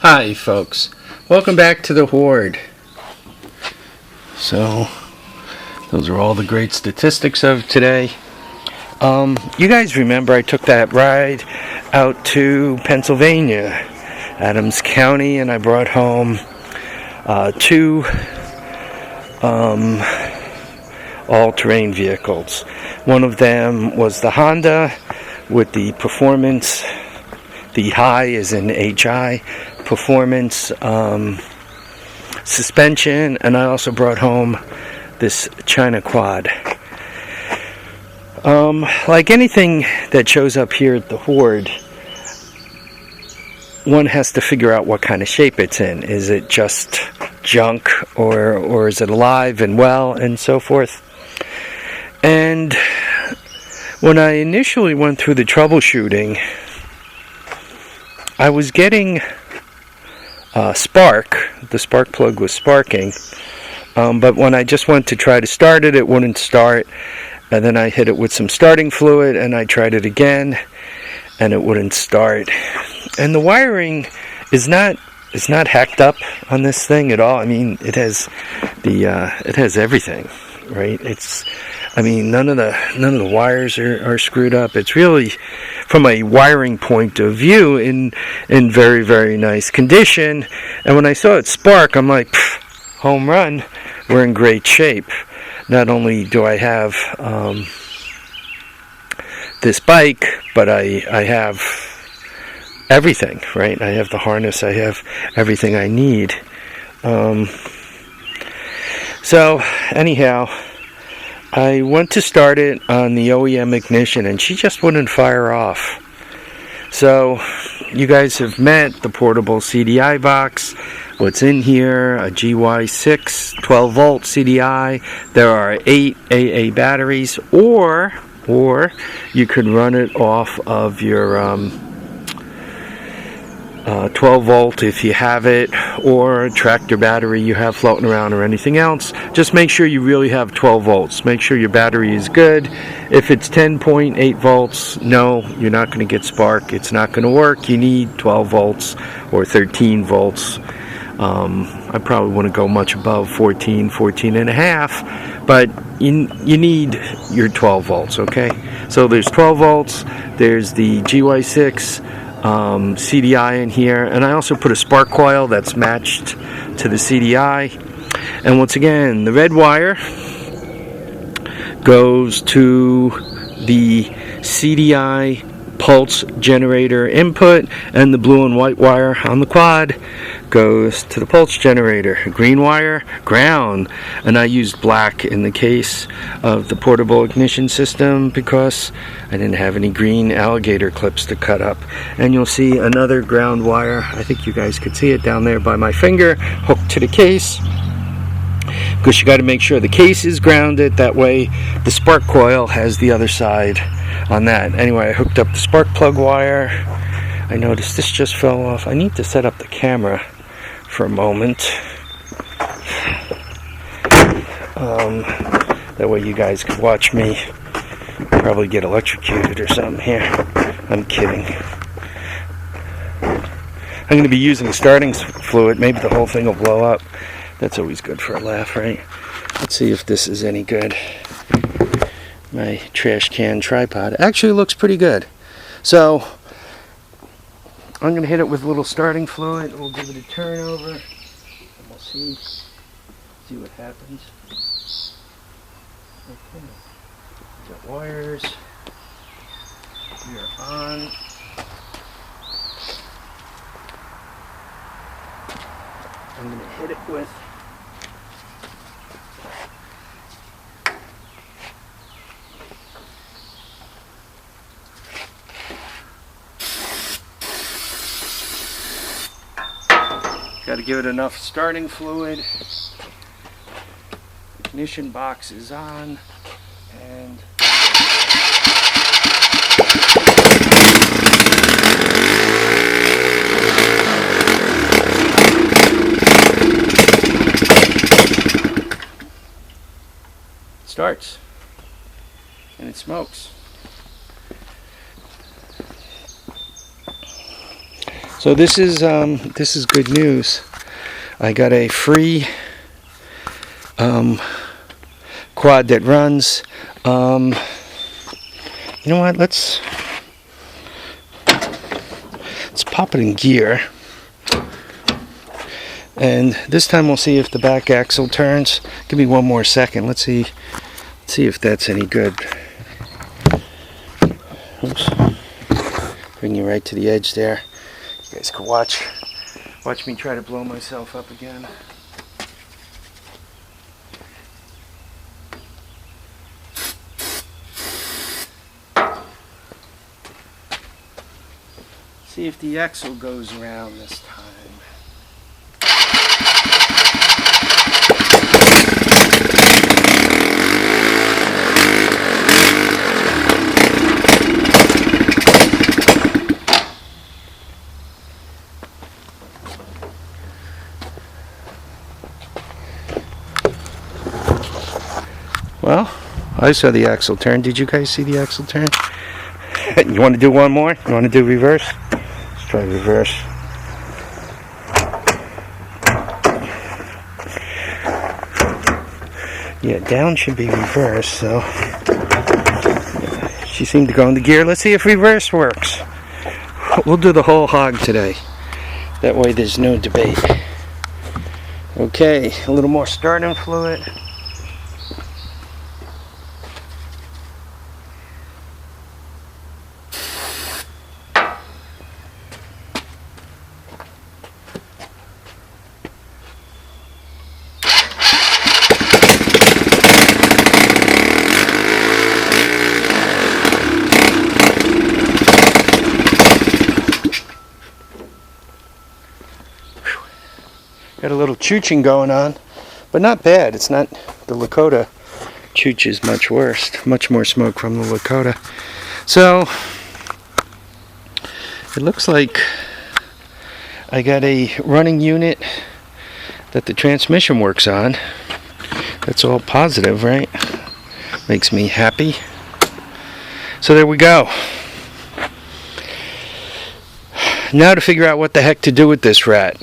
Hi folks, welcome back to the Hoard. So, those are all the great statistics of today. You guys remember I took that ride out to Pennsylvania, Adams County, and I brought home two all-terrain vehicles. One of them was the Honda with the performance, the high is in HI, performance suspension, and I also brought home this China quad. Like anything that shows up here at the Hoard, one has to figure out what kind of shape it's in. Is it just junk, or is it alive and well, and so forth? And when I initially went through the troubleshooting, I was getting spark. The spark plug was sparking, but when I just went to try to start it, it wouldn't start. And then I hit it with some starting fluid, and I tried it again, and it wouldn't start. And the wiring is not hacked up on this thing at all. I mean, it has everything, right? None of the wires are screwed up. It's really, from a wiring point of view, in very, very nice condition. And when I saw it spark, I'm like, home run. We're in great shape. Not only do I have this bike, but I have everything, right? I have the harness. I have everything I need. So anyhow, I went to start it on the OEM ignition, and she just wouldn't fire off. So, you guys have met the portable CDI box. What's in here? A GY6 12-volt CDI. There are 8 AA batteries, or you could run it off of your 12-volt if you have it, or a tractor battery you have floating around, or anything else. Just make sure you really have 12 volts. Make sure your battery is good. If it's 10.8 volts, no, you're not going to get spark. It's not going to work. You need 12 volts or 13 volts. I probably wouldn't go much above 14 and a half, but you need your 12 volts, okay? So there's 12 volts, there's the GY6 CDI in here, and I also put a spark coil that's matched to the CDI. And once again, the red wire goes to the CDI pulse generator input, and the blue and white wire on the quad goes to the pulse generator. Green wire, ground, and I used black in the case of the portable ignition system because I didn't have any green alligator clips to cut up. And you'll see another ground wire, I think you guys could see it down there by my finger, hooked to the case, because you got to make sure the case is grounded. That way the spark coil has the other side on that. Anyway, I hooked up the spark plug wire. I noticed this just fell off. I need to set up the camera for a moment. That way you guys can watch me probably get electrocuted or something here. I'm kidding. I'm going to be using starting fluid. Maybe the whole thing will blow up. That's always good for a laugh, right? Let's see if this is any good. My trash can tripod actually looks pretty good. So I'm going to hit it with a little starting fluid. We'll give it a turn over, and we'll see what happens. Okay. Got wires. We are on. I'm going to hit it with got to give it enough starting fluid. Ignition box is on, and starts, and it smokes. So this is good news. I got a free quad that runs. You know what? Let's pop it in gear. And this time we'll see if the back axle turns. Give me one more second. Let's see if that's any good. Oops. Bring you right to the edge there. You guys can watch me try to blow myself up again. See if the axle goes around this time. Well, I saw the axle turn. Did you guys see the axle turn? You want to do one more? You want to do reverse? Let's try reverse. Yeah, down should be reverse, so she seemed to go into gear. Let's see if reverse works. We'll do the whole hog today. That way there's no debate. Okay, a little more starting fluid. Got a little chooching going on, but not bad. It's not, the Lakota chooch is much worse. Much more smoke from the Lakota. So, it looks like I got a running unit that the transmission works on. That's all positive, right? Makes me happy. So there we go. Now to figure out what the heck to do with this rat.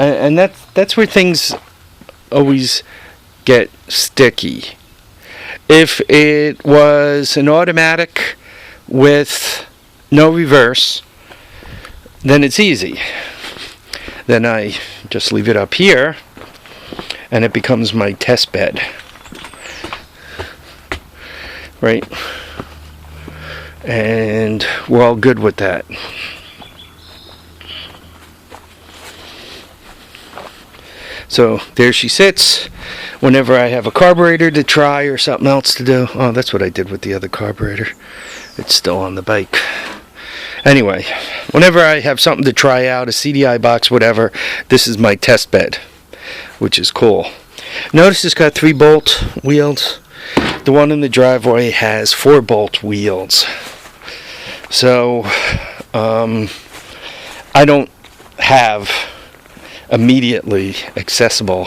And that's where things always get sticky. If it was an automatic with no reverse, then it's easy. Then I just leave it up here and it becomes my test bed. Right? And we're all good with that. So there she sits. Whenever I have a carburetor to try or something else to do. Oh, that's what I did with the other carburetor. It's still on the bike. Anyway, whenever I have something to try out, a CDI box, whatever, this is my test bed, which is cool. Notice it's got 3-bolt wheels. The one in the driveway has 4-bolt wheels. So, I don't have immediately accessible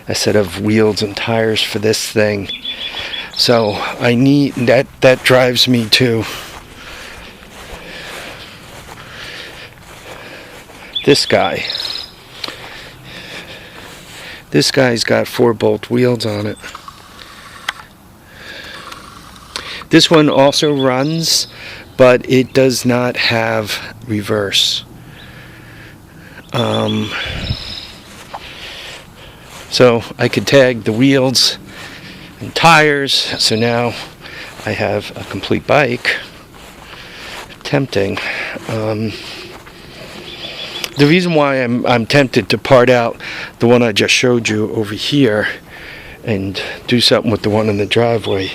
a set of wheels and tires for this thing. So I need that drives me to this guy. This guy's got 4-bolt wheels on it. This one also runs, but it does not have reverse. So I could tag the wheels and tires, so now I have a complete bike. Tempting. The reason why I'm tempted to part out the one I just showed you over here and do something with the one in the driveway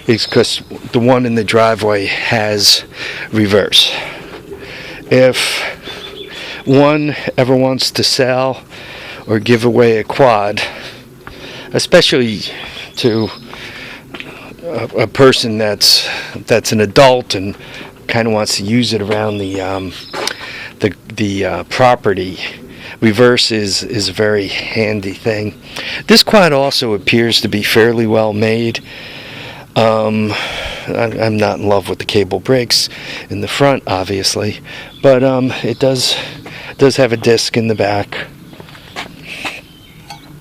is because the one in the driveway has reverse. If one ever wants to sell or give away a quad, especially to a person that's an adult and kind of wants to use it around the property, reverse is a very handy thing. This quad also appears to be fairly well made. I'm not in love with the cable brakes in the front, obviously, but it does have a disc in the back.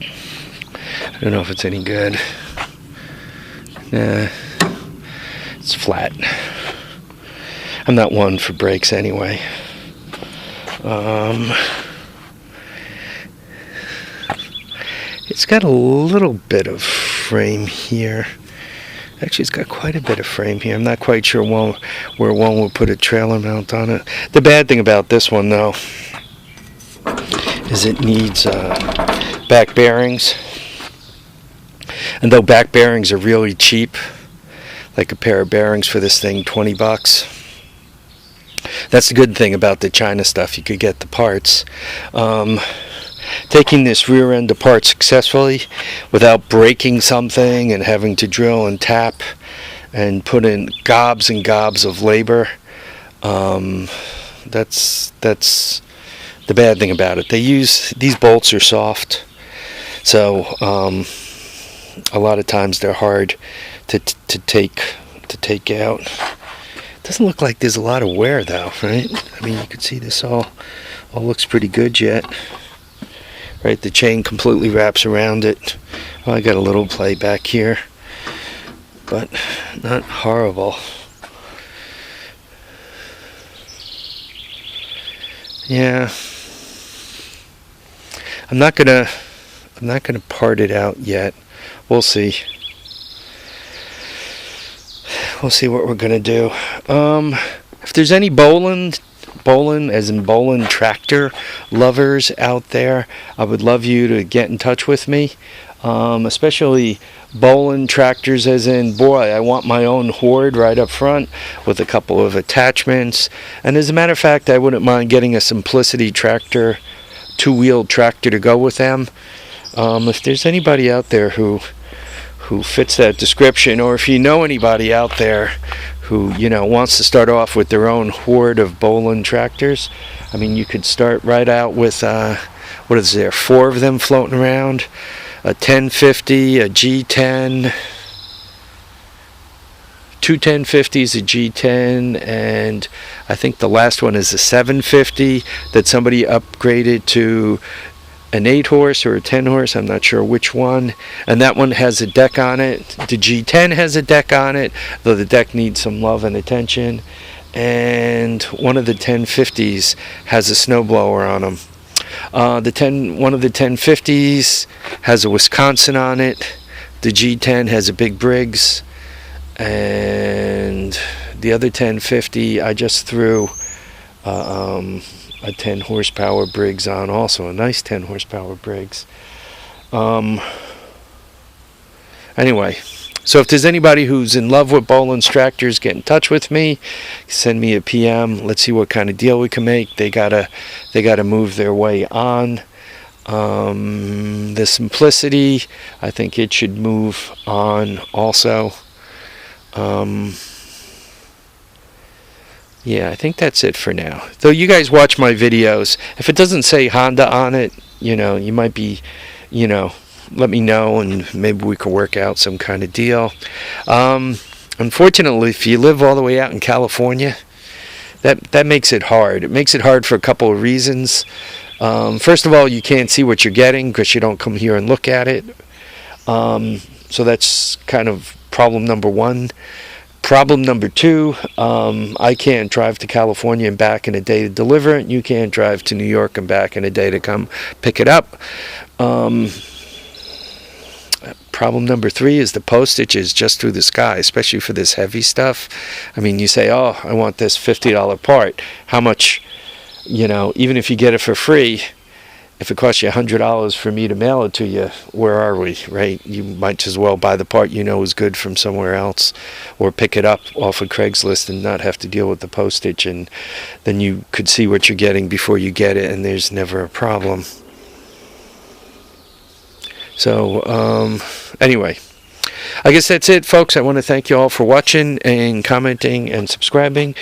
I don't know if it's any good. Nah, it's flat. I'm not one for brakes anyway. It's got a little bit of frame here. Actually, it's got quite a bit of frame here. I'm not quite sure where one will put a trailer mount on it. The bad thing about this one, though, is it needs back bearings. And though back bearings are really cheap, like a pair of bearings for this thing, $20. That's the good thing about the China stuff. You could get the parts. Taking this rear end apart successfully without breaking something and having to drill and tap and put in gobs and gobs of labor, that's the bad thing about it. These bolts are soft, so a lot of times they're hard to take out. Doesn't look like there's a lot of wear though, right? I mean, you can see this all looks pretty good yet. Right, the chain completely wraps around it. Well, I got a little play back here, but not horrible. Yeah, I'm not gonna part it out yet. We'll see. We'll see what we're gonna do. If there's any Bolin as in Bolin tractor lovers out there, I would love you to get in touch with me, especially Bolin tractors as in, boy, I want my own Hoard right up front with a couple of attachments. And as a matter of fact, I wouldn't mind getting a Simplicity tractor, two-wheeled tractor to go with them. If there's anybody out there who fits that description, or if you know anybody out there who wants to start off with their own Hoard of Bolin tractors, I mean, you could start right out with what is there, 4 of them floating around, a 1050, a G10, two 1050s, a G10, and I think the last one is a 750 that somebody upgraded to an 8-horse or a 10-horse, I'm not sure which one, and that one has a deck on it. The G10 has a deck on it, though the deck needs some love and attention, and one of the 1050s has a snowblower on them. One of the 1050s has a Wisconsin on it, the G10 has a big Briggs, and the other 1050 I just threw a 10 horsepower Briggs on, also a nice 10 horsepower Briggs. Anyway, so if there's anybody who's in love with Bolin's tractors, get in touch with me, send me a PM. Let's see what kind of deal we can make. They gotta move their way on. The Simplicity, I think it should move on also. Yeah, I think that's it for now. Though you guys watch my videos, if it doesn't say Honda on it, you might be, let me know and maybe we could work out some kind of deal. Unfortunately, if you live all the way out in California, that makes it hard. It makes it hard for a couple of reasons. First of all, you can't see what you're getting because you don't come here and look at it. So that's kind of problem number one. Problem number two, I can't drive to California and back in a day to deliver it. You can't drive to New York and back in a day to come pick it up. Problem number three is the postage is just through the sky, especially for this heavy stuff. I mean, you say, oh, I want this $50 part. How much, even if you get it for free, if it costs you $100 for me to mail it to you, where are we, right? You might as well buy the part is good from somewhere else, or pick it up off of Craigslist and not have to deal with the postage, and then you could see what you're getting before you get it, and there's never a problem. So, anyway, I guess that's it, folks. I want to thank you all for watching and commenting and subscribing.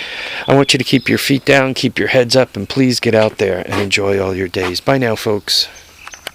I want you to keep your feet down, keep your heads up, and please get out there and enjoy all your days. Bye now, folks.